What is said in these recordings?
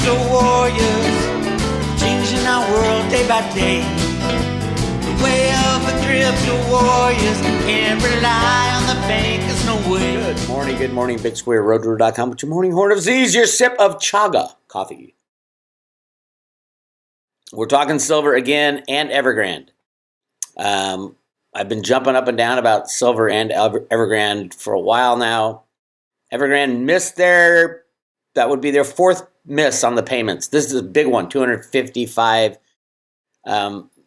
crypto warriors, changing our world day by day. The way of the crypto warriors, can't rely on the bankers, no way. Good morning, Bix Weir, roadrunner.com with your morning horn of Z's, your sip of chaga coffee. We're talking silver again and Evergreen. I've been jumping up and down about silver and Evergreen for a while now. Evergreen missed that would be their fourth miss on the payments. This is a big one, $255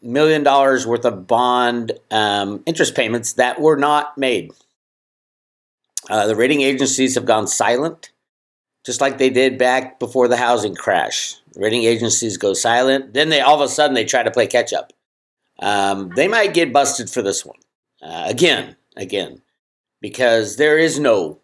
million worth of bond interest payments that were not made. The rating agencies have gone silent, just like they did back before the housing crash. The rating agencies go silent, then all of a sudden they try to play catch up. They might get busted for this one again, because there is no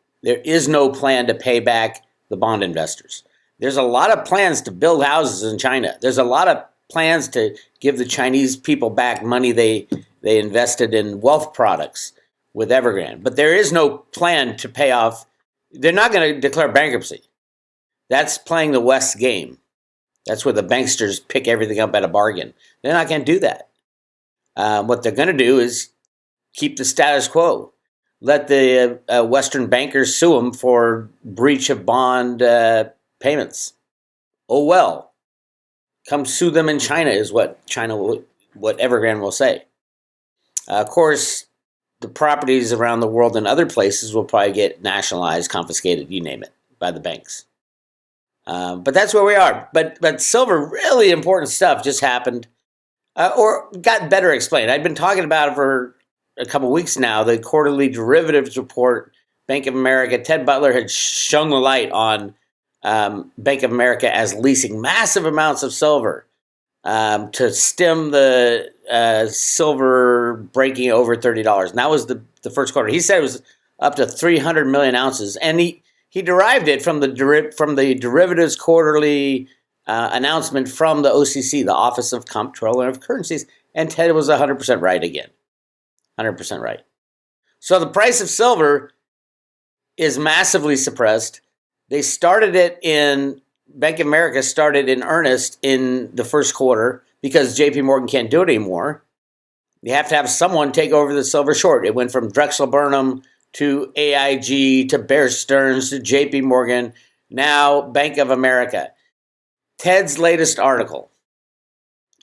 plan to pay back the bond investors. There's a lot of plans to build houses in China. There's a lot of plans to give the Chinese people back money they invested in wealth products with Evergreen. But there is no plan to pay off. They're not going to declare bankruptcy. That's playing the West game. That's where the banksters pick everything up at a bargain. They're not going to do that. What they're going to do is keep the status quo. Let the Western bankers sue them for breach of bond payments. Oh well, come sue them in China is what Evergreen will say. Of course, the properties around the world and other places will probably get nationalized, confiscated, you name it, by the banks. But that's where we are. But silver, really important stuff just happened, or got better explained. I've been talking about it for a couple of weeks now. The quarterly derivatives report, Bank of America, Ted Butler had shone the light on Bank of America as leasing massive amounts of silver to stem the silver breaking over $30. And that was the first quarter. He said it was up to 300 million ounces, and he derived it from the derivatives quarterly announcement from the OCC, the Office of Comptroller of Currencies, and Ted was 100% right again. 100% right. So the price of silver is massively suppressed. They started it Bank of America started in earnest in the first quarter because JP Morgan can't do it anymore. You have to have someone take over the silver short. It went from Drexel Burnham to AIG to Bear Stearns to JP Morgan, now Bank of America. Ted's latest article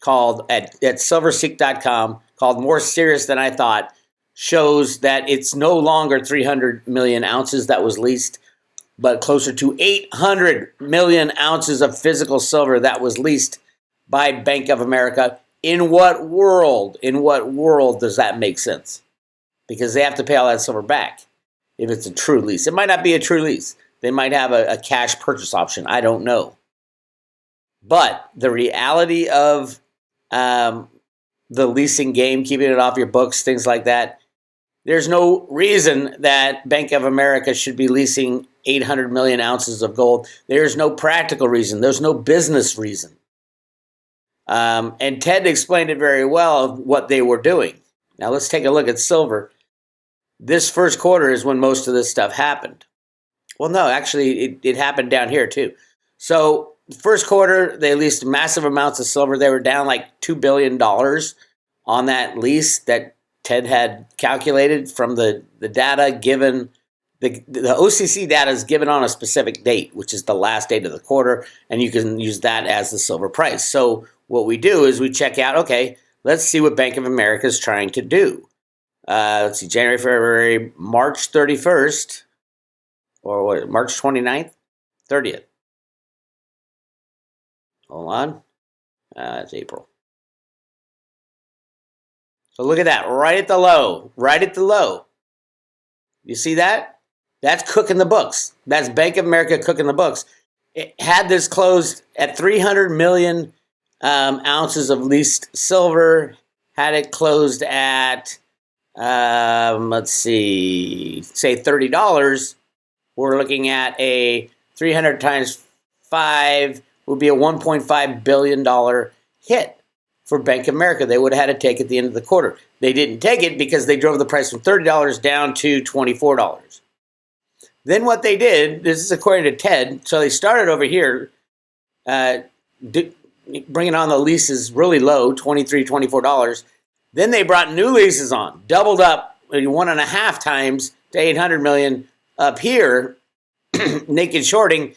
called at silverseek.com, called More Serious Than I Thought, shows that it's no longer 300 million ounces that was leased, but closer to 800 million ounces of physical silver that was leased by Bank of America. In what world does that make sense? Because they have to pay all that silver back if it's a true lease. It might not be a true lease. They might have a cash purchase option. I don't know. But the reality of the leasing game, keeping it off your books, things like that, there's no reason that Bank of America should be leasing 800 million ounces of gold. There's no practical reason. There's no business reason. And Ted explained it very well of what they were doing. Now let's take a look at silver. This first quarter is when most of this stuff happened. Well, no, actually it happened down here too. So first quarter, they leased massive amounts of silver. They were down like $2 billion on that lease that Ted had calculated from the data given. The OCC data is given on a specific date, which is the last date of the quarter, and you can use that as the silver price. So what we do is we check out, okay, let's see what Bank of America is trying to do. Let's see, January, February, March 31st, or what, March 29th, 30th. Hold on. It's April. So look at that, right at the low. You see that? That's cooking the books. That's Bank of America cooking the books. It had this closed at 300 million ounces of leased silver. Had it closed at, let's see, say $30. We're looking at a 300 times 5 would be a $1.5 billion hit for Bank of America. They would have had to take at the end of the quarter. They didn't take it because they drove the price from $30 down to $24. Then what they did, this is according to Ted, so they started over here bringing on the leases really low, $23, $24. Then they brought new leases on, doubled up 1.5 times to $800 million up here. Naked shorting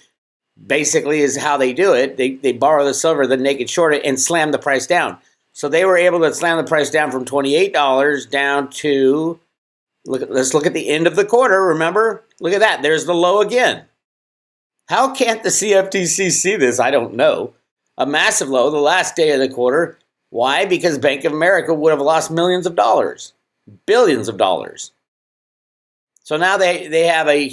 basically is how they do it. They borrow the silver, then naked short it, and slam the price down. So they were able to slam the price down from $28 down to, let's look at the end of the quarter, remember? Look at that, there's the low again. How can't the CFTC see this? I don't know. A massive low, the last day of the quarter. Why? Because Bank of America would have lost millions of dollars, billions of dollars. So now they have a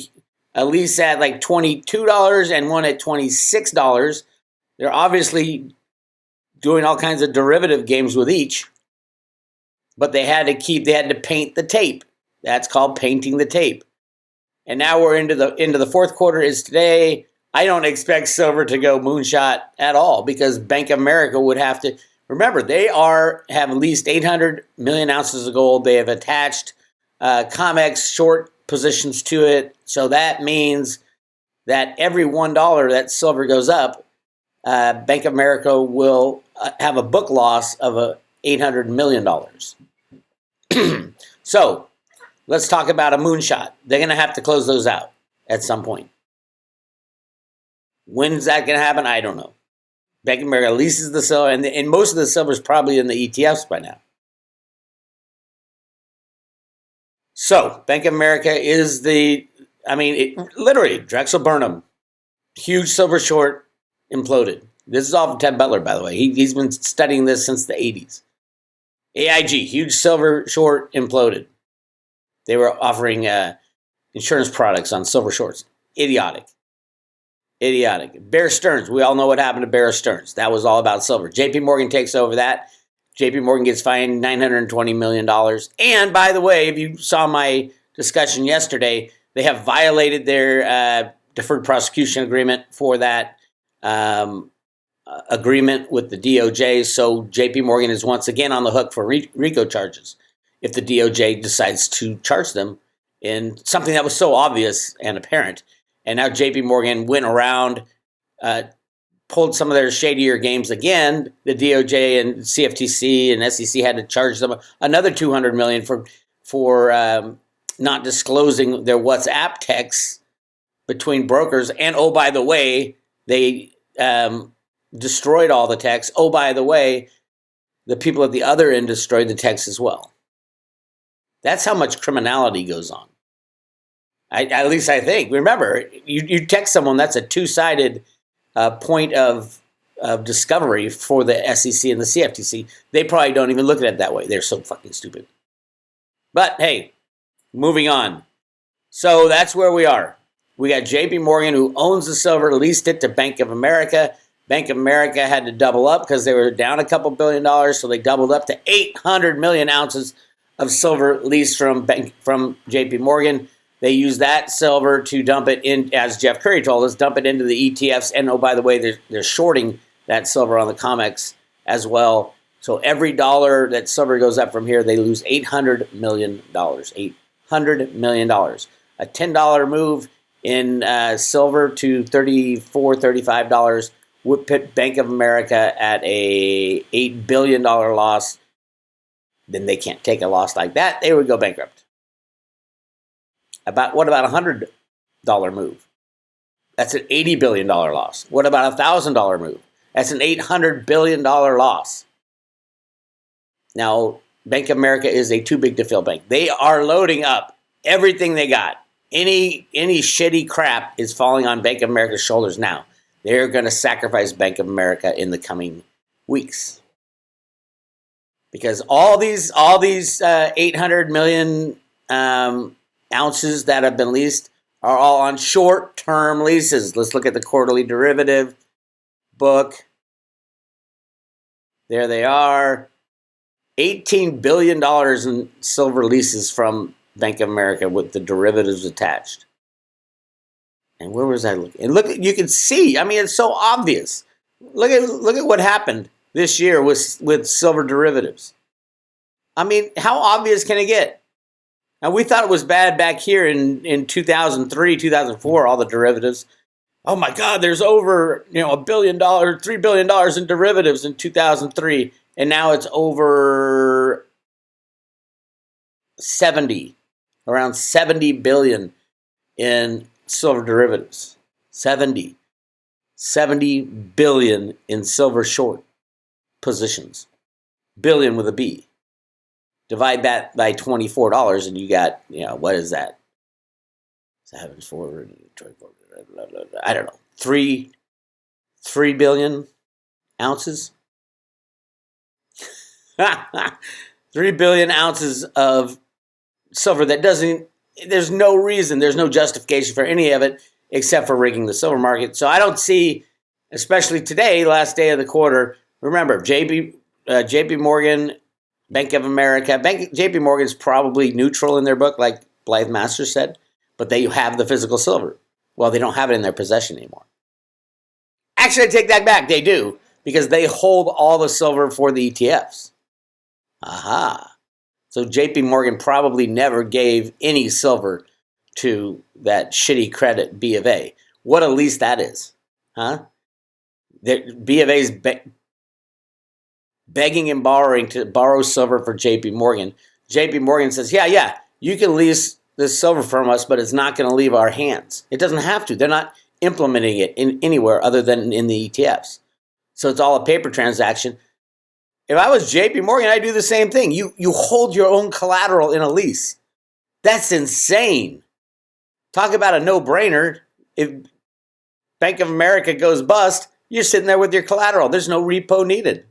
lease at like $22 and one at $26. They're obviously doing all kinds of derivative games with each, but they had to paint the tape. That's called painting the tape. And now we're into the fourth quarter is today. I don't expect silver to go moonshot at all because Bank of America would have to, remember, they have leased 800 million ounces of gold. They have attached COMEX short positions to it. So that means that every $1 that silver goes up, Bank of America will have a book loss of $800 million. So let's talk about a moonshot. They're going to have to close those out at some point. When's that going to happen? I don't know. Bank of America leases the silver, and most of the silver is probably in the ETFs by now. So Bank of America is literally, Drexel Burnham, huge silver short, imploded. This is all from Ted Butler, by the way. He's been studying this since the 80s. AIG, huge silver short, imploded. They were offering insurance products on silver shorts. Idiotic. Bear Stearns, we all know what happened to Bear Stearns. That was all about silver. JP Morgan takes over that. JP Morgan gets fined $920 million. And by the way, if you saw my discussion yesterday, they have violated their deferred prosecution agreement for that agreement with the DOJ. So JP Morgan is once again on the hook for RICO charges if the DOJ decides to charge them in something that was so obvious and apparent. And now JP Morgan went around, pulled some of their shadier games again. The DOJ and CFTC and SEC had to charge them another $200 million for not disclosing their WhatsApp texts between brokers. And oh, by the way, they destroyed all the texts. Oh, by the way, the people at the other end destroyed the texts as well. That's how much criminality goes on. At least I think. Remember, you text someone, that's a two-sided point of discovery for the SEC and the CFTC. They probably don't even look at it that way. They're so fucking stupid. But hey, moving on. So that's where we are. We got JP Morgan, who owns the silver, leased it to Bank of America. Bank of America had to double up because they were down a couple $1 billion, so they doubled up to 800 million ounces of silver leased from JP Morgan. They use that silver to dump it in, as Jeff Curry told us, dump it into the ETFs. And oh, by the way, they're shorting that silver on the COMEX as well. So every dollar that silver goes up from here, they lose $800 million. $800 million. A $10 move in silver to $34, $35 would put Bank of America at a $8 billion loss. Then they can't take a loss like that. They would go bankrupt. What about a $100 move? That's an $80 billion loss. What about a $1,000 move? That's an $800 billion loss. Now, Bank of America is a too big to fail bank. They are loading up everything they got. Any shitty crap is falling on Bank of America's shoulders now. They're going to sacrifice Bank of America in the coming weeks. Because all these 800 million ounces that have been leased are all on short-term leases. Let's look at the quarterly derivative book. There they are. $18 billion in silver leases from Bank of America with the derivatives attached. And where was I looking? And look, you can see. I mean, it's so obvious. Look at what happened this year with silver derivatives. I mean, how obvious can it get? Now, we thought it was bad back here in 2003, 2004, all the derivatives. Oh my God, there's over $1 billion, $3 billion in derivatives in 2003, and now it's over 70, around 70 billion in silver derivatives. 70 billion in silver short positions. Billion with a B. Divide that by $24 and you got, what is that? 7, 4, 24, I don't know. 3 billion ounces? 3 billion ounces of silver that there's no reason, there's no justification for any of it except for rigging the silver market. So I don't see, especially today, last day of the quarter, remember, JP Morgan, Bank of America, JP Morgan's probably neutral in their book, like Blythe Masters said, but they have the physical silver. Well, they don't have it in their possession anymore. Actually, I take that back. They do, because they hold all the silver for the ETFs. Aha. So JP Morgan probably never gave any silver to that shitty credit B of A. What a lease that is. Huh? B of A's begging and borrowing to borrow silver for JP Morgan. JP Morgan says, yeah, you can lease this silver from us, but it's not going to leave our hands. It doesn't have to. They're not implementing it in anywhere other than in the ETFs. So it's all a paper transaction. If I was JP Morgan, I'd do the same thing. You hold your own collateral in a lease. That's insane. Talk about a no-brainer. If Bank of America goes bust, you're sitting there with your collateral. There's no repo needed.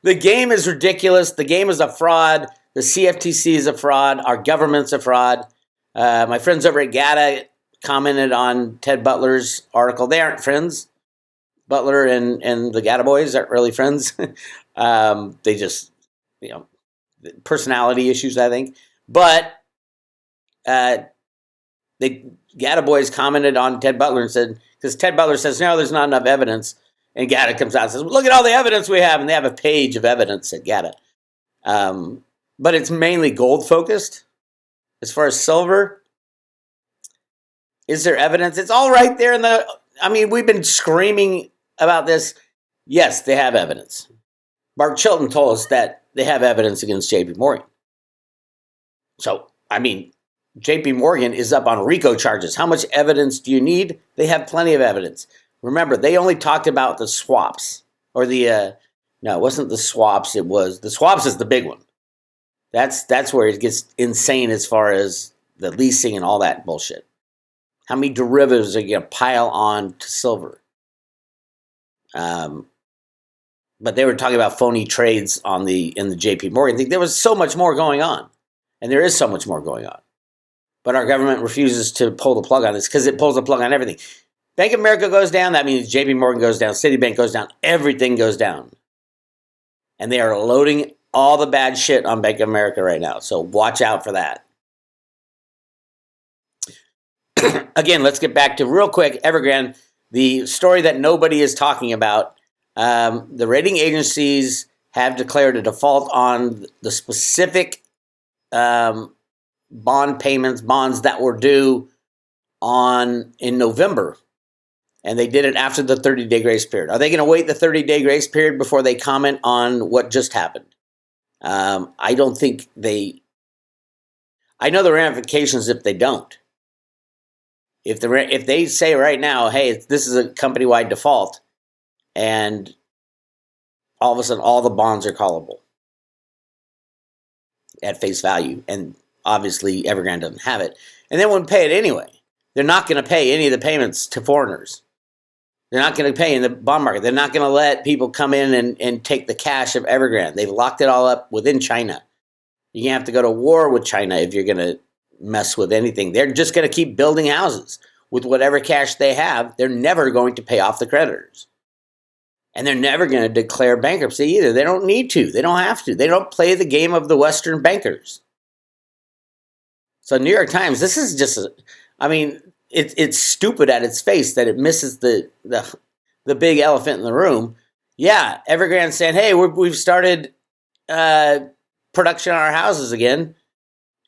The game is ridiculous. The game is a fraud. The CFTC is a fraud. Our government's a fraud. My friends over at GATA commented on Ted Butler's article. They aren't friends. Butler and the GATA boys aren't really friends. They just, personality issues, I think. But the GATA boys commented on Ted Butler and said, because Ted Butler says, no, there's not enough evidence. And GATA comes out and says, well, look at all the evidence we have. And they have a page of evidence at GATA. But it's mainly gold focused. As far as silver, is there evidence? It's all right there we've been screaming about this. Yes, they have evidence. Mark Chilton told us that they have evidence against JP Morgan. So, JP Morgan is up on RICO charges. How much evidence do you need? They have plenty of evidence. Remember, they only talked about the swaps. Or no, it wasn't the swaps. It was, the swaps is the big one. That's where it gets insane as far as the leasing and all that bullshit. How many derivatives are you going to pile on to silver? But they were talking about phony trades in the JP Morgan thing. There was so much more going on. And there is so much more going on. But our government refuses to pull the plug on this because it pulls the plug on everything. Bank of America goes down. That means JP Morgan goes down. Citibank goes down. Everything goes down. And they are loading all the bad shit on Bank of America right now. So watch out for that. Again, let's get back to real quick, Evergreen, the story that nobody is talking about. The rating agencies have declared a default on the specific bond payments, bonds that were due in November. And they did it after the 30-day grace period. Are they going to wait the 30-day grace period before they comment on what just happened? I don't think I know the ramifications if they don't. If they say right now, hey, this is a company-wide default, and all of a sudden all the bonds are callable at face value, and obviously Evergreen doesn't have it, and they wouldn't pay it anyway. They're not going to pay any of the payments to foreigners. They're not going to pay in the bond market. They're not going to let people come in and take the cash of Evergreen. They've locked it all up within China. You're going to have to go to war with China if you're going to mess with anything. They're just going to keep building houses with whatever cash they have. They're never going to pay off the creditors. And they're never going to declare bankruptcy either. They don't need to. They don't have to. They don't play the game of the Western bankers. So New York Times, this is just it's stupid at its face that it misses the big elephant in the room. Yeah, Evergreen saying, hey, we've started production on our houses again.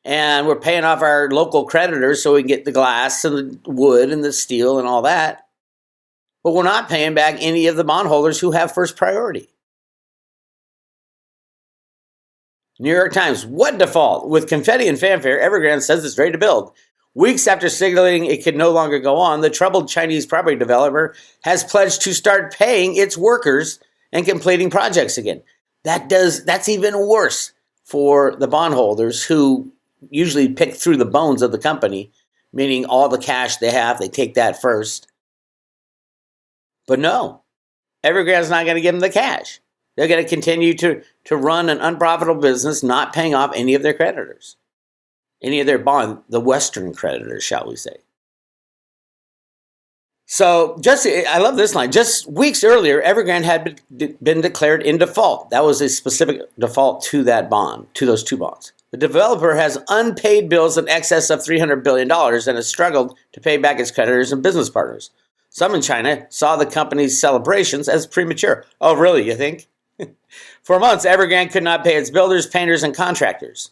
And we're paying off our local creditors so we can get the glass and the wood and the steel and all that. But we're not paying back any of the bondholders who have first priority. New York Times, what default? With confetti and fanfare, Evergrande says it's ready to build. Weeks after signaling it could no longer go on, the troubled Chinese property developer has pledged to start paying its workers and completing projects again. That's even worse for the bondholders who usually pick through the bones of the company, meaning all the cash they have, they take that first. But no, Evergrande's not going to give them the cash. They're going to continue to run an unprofitable business, not paying off any of their creditors, any of their the Western creditors, shall we say. So I love this line. Just weeks earlier, Evergrande had been declared in default. That was a specific default to that bond, to those two bonds. The developer has unpaid bills in excess of $300 billion and has struggled to pay back its creditors and business partners. Some in China saw the company's celebrations as premature. Oh, really, you think? For months, Evergrande could not pay its builders, painters, and contractors.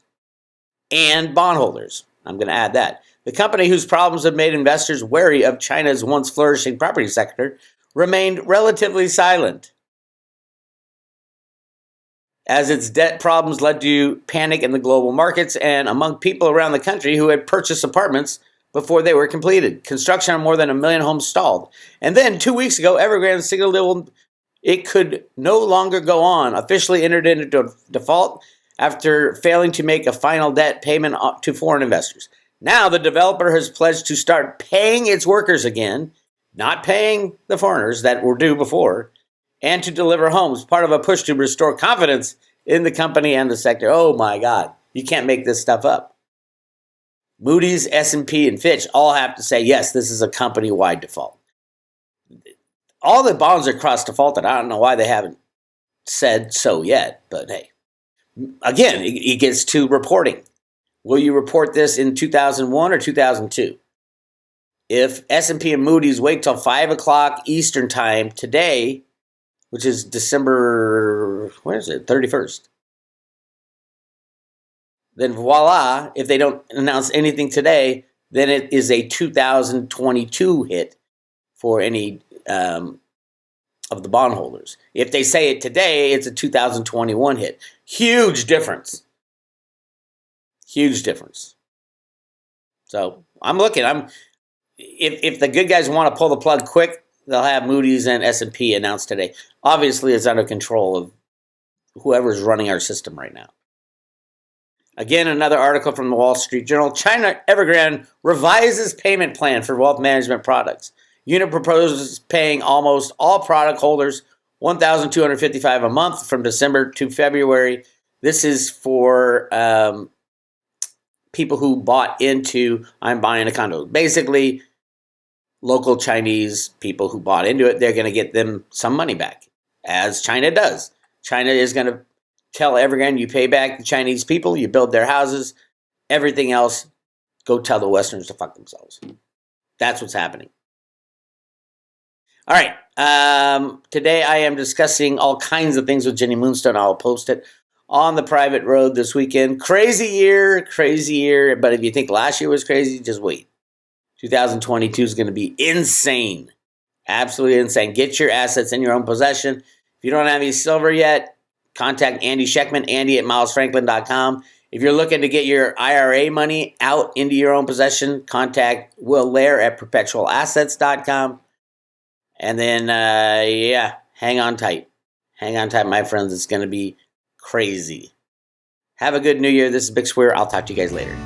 And bondholders. I'm going to add that. The company, whose problems have made investors wary of China's once flourishing property sector, remained relatively silent, as its debt problems led to panic in the global markets and among people around the country who had purchased apartments before they were completed. Construction on more than 1 million homes stalled. And then 2 weeks ago, Evergrande signaled it could no longer go on, officially entered into default after failing to make a final debt payment to foreign investors. Now the developer has pledged to start paying its workers again, not paying the foreigners that were due before, and to deliver homes, part of a push to restore confidence in the company and the sector. Oh my God, you can't make this stuff up. Moody's, S&P, and Fitch all have to say, yes, this is a company-wide default. All the bonds are cross-defaulted. I don't know why they haven't said so yet, but hey. Again, it gets to reporting. Will you report this in 2001 or 2002? If S&P and Moody's wait till 5 o'clock Eastern time today, which is December, 31st, then voila, if they don't announce anything today, then it is a 2022 hit for any of the bondholders. If they say it today, it's a 2021 hit. Huge difference. Huge difference. So I'm looking. If the good guys want to pull the plug quick, they'll have Moody's and S&P announced today. Obviously, it's under control of whoever's running our system right now. Again, another article from the Wall Street Journal. China Evergrande revises payment plan for wealth management products. Unit proposes paying almost all product holders $1,255 a month from December to February. This is for people who bought into I'm buying a condo. Basically, local Chinese people who bought into it, they're going to get them some money back, as China does. China is going to tell Evergrande, you pay back the Chinese people, you build their houses, everything else, go tell the Westerners to fuck themselves. That's what's happening. All right. Today I am discussing all kinds of things with Jenny Moonstone. I'll post it on the private road this weekend. Crazy year. But if you think last year was crazy, just wait. 2022 is going to be insane. Absolutely insane. Get your assets in your own possession. If you don't have any silver yet, contact Andy Scheckman, Andy@milesfranklin.com. If you're looking to get your IRA money out into your own possession, contact Will Lair at perpetualassets.com. And then, hang on tight. Hang on tight, my friends. It's going to be crazy. Have a good New Year. This is Bix Weir. I'll talk to you guys later.